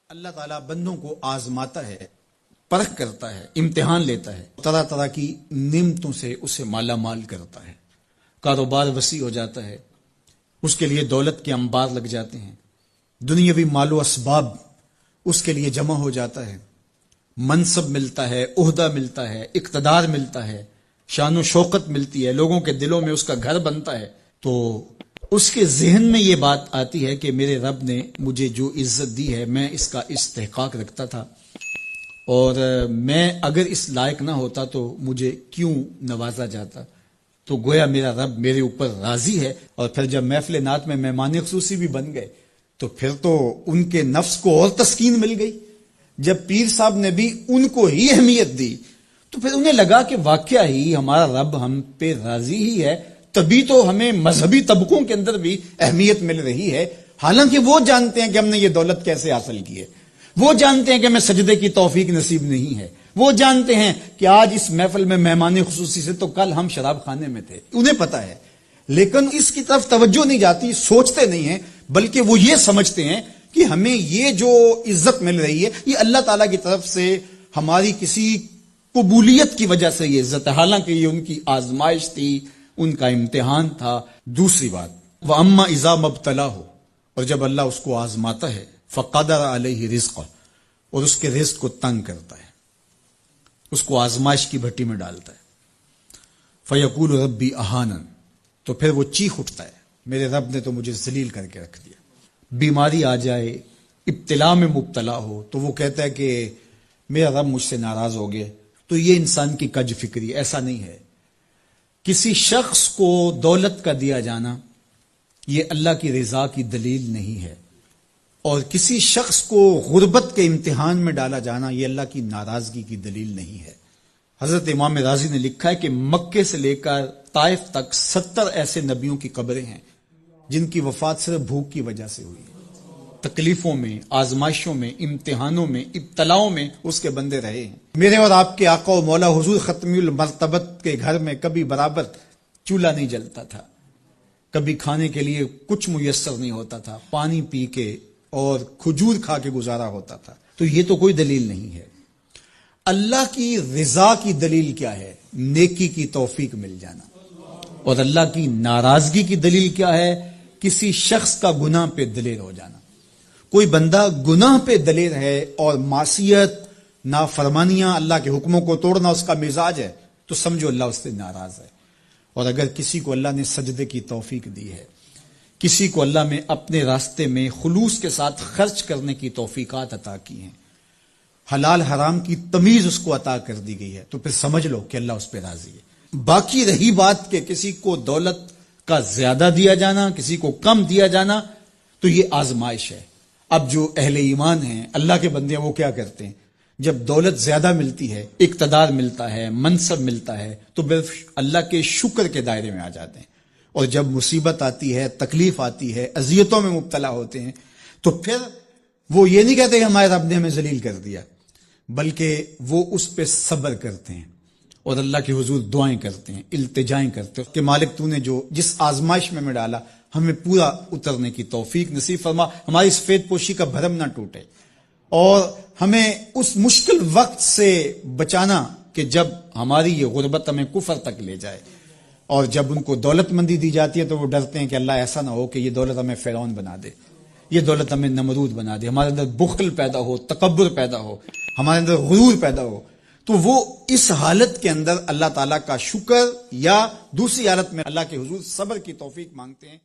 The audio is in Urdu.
اللہ تعالیٰ بندوں کو آزماتا ہے، پرکھ کرتا ہے، امتحان لیتا ہے، طرح طرح کی نعمتوں سے اسے مالا مال کرتا ہے، کاروبار وسیع ہو جاتا ہے، اس کے لیے دولت کے انبار لگ جاتے ہیں، دنیاوی مال و اسباب اس کے لیے جمع ہو جاتا ہے، منصب ملتا ہے، عہدہ ملتا ہے، اقتدار ملتا ہے، شان و شوکت ملتی ہے، لوگوں کے دلوں میں اس کا گھر بنتا ہے، تو اس کے ذہن میں یہ بات آتی ہے کہ میرے رب نے مجھے جو عزت دی ہے میں اس کا استحقاق رکھتا تھا، اور میں اگر اس لائق نہ ہوتا تو مجھے کیوں نوازا جاتا، تو گویا میرا رب میرے اوپر راضی ہے۔ اور پھر جب محفل نعت میں مہمان خصوصی بھی بن گئے تو پھر تو ان کے نفس کو اور تسکین مل گئی۔ جب پیر صاحب نے بھی ان کو ہی اہمیت دی تو پھر انہیں لگا کہ واقعہ ہی ہمارا رب ہم پہ راضی ہی ہے، تبھی تو ہمیں مذہبی طبقوں کے اندر بھی اہمیت مل رہی ہے، حالانکہ وہ جانتے ہیں کہ ہم نے یہ دولت کیسے حاصل کی ہے، وہ جانتے ہیں کہ ہمیں سجدے کی توفیق نصیب نہیں ہے، وہ جانتے ہیں کہ آج اس محفل میں مہمان خصوصی سے تو کل ہم شراب خانے میں تھے، انہیں پتا ہے، لیکن اس کی طرف توجہ نہیں جاتی، سوچتے نہیں ہیں، بلکہ وہ یہ سمجھتے ہیں کہ ہمیں یہ جو عزت مل رہی ہے یہ اللہ تعالیٰ کی طرف سے ہماری کسی قبولیت کی وجہ سے یہ عزت ہے، حالانکہ یہ ان کی آزمائش تھی، ان کا امتحان تھا۔ دوسری بات، وَأَمَّا إِذَا مَبْتَلَاهُ، اور جب اللہ اس کو آزماتا ہے، فَقَدَرَ عَلَيْهِ رِزْقَهُ، اور اس کے رزق کو تنگ کرتا ہے، اس کو آزمائش کی بھٹی میں ڈالتا ہے، فَيَقُولُ رَبِّي أَهَانَنِ، تو پھر وہ چیخ اٹھتا ہے، میرے رب نے تو مجھے ذلیل کر کے رکھ دیا۔ بیماری آ جائے، ابتلا میں مبتلا ہو تو وہ کہتا ہے کہ میرا رب مجھ سے ناراض ہو گیا، تو یہ انسان کی کج فکری، ایسا نہیں ہے۔ کسی شخص کو دولت کا دیا جانا یہ اللہ کی رضا کی دلیل نہیں ہے، اور کسی شخص کو غربت کے امتحان میں ڈالا جانا یہ اللہ کی ناراضگی کی دلیل نہیں ہے۔ حضرت امام رازی نے لکھا ہے کہ مکے سے لے کر طائف تک 70 ایسے نبیوں کی قبریں ہیں جن کی وفات صرف بھوک کی وجہ سے ہوئی، تکلیفوں میں، آزمائشوں میں، امتحانوں میں، ابتلاؤں میں اس کے بندے رہے ہیں۔ میرے اور آپ کے آقا و مولا حضور ختمی المرتبت کے گھر میں کبھی برابر چولہا نہیں جلتا تھا، کبھی کھانے کے لیے کچھ میسر نہیں ہوتا تھا، پانی پی کے اور کھجور کھا کے گزارا ہوتا تھا، تو یہ تو کوئی دلیل نہیں ہے۔ اللہ کی رضا کی دلیل کیا ہے؟ نیکی کی توفیق مل جانا۔ اور اللہ کی ناراضگی کی دلیل کیا ہے؟ کسی شخص کا گناہ پہ دلیر ہو جانا۔ کوئی بندہ گناہ پہ دلیر ہے اور معصیت، نافرمانیاں، اللہ کے حکموں کو توڑنا اس کا مزاج ہے، تو سمجھو اللہ اس سے ناراض ہے۔ اور اگر کسی کو اللہ نے سجدے کی توفیق دی ہے، کسی کو اللہ نے اپنے راستے میں خلوص کے ساتھ خرچ کرنے کی توفیقات عطا کی ہیں، حلال حرام کی تمیز اس کو عطا کر دی گئی ہے، تو پھر سمجھ لو کہ اللہ اس پہ راضی ہے۔ باقی رہی بات کہ کسی کو دولت کا زیادہ دیا جانا، کسی کو کم دیا جانا، تو یہ آزمائش ہے۔ اب جو اہل ایمان ہیں، اللہ کے بندے ہیں، وہ کیا کرتے ہیں؟ جب دولت زیادہ ملتی ہے، اقتدار ملتا ہے، منصب ملتا ہے، تو بس اللہ کے شکر کے دائرے میں آ جاتے ہیں، اور جب مصیبت آتی ہے، تکلیف آتی ہے، اذیتوں میں مبتلا ہوتے ہیں، تو پھر وہ یہ نہیں کہتے کہ ہمارے رب نے ہمیں ذلیل کر دیا، بلکہ وہ اس پہ صبر کرتے ہیں اور اللہ کے حضور دعائیں کرتے ہیں، التجائیں کرتے ہیں کہ مالک تو نے جو جس آزمائش میں ڈالا ہمیں پورا اترنے کی توفیق نصیب فرما، ہماری سفید پوشی کا بھرم نہ ٹوٹے، اور ہمیں اس مشکل وقت سے بچانا کہ جب ہماری یہ غربت ہمیں کفر تک لے جائے، اور جب ان کو دولت مندی دی جاتی ہے تو وہ ڈرتے ہیں کہ اللہ ایسا نہ ہو کہ یہ دولت ہمیں فرعون بنا دے، یہ دولت ہمیں نمرود بنا دے، ہمارے اندر بخل پیدا ہو، تکبر پیدا ہو، ہمارے اندر غرور پیدا ہو، تو وہ اس حالت کے اندر اللہ تعالیٰ کا شکر یا دوسری حالت میں اللہ کے حضور صبر کی توفیق مانگتے ہیں۔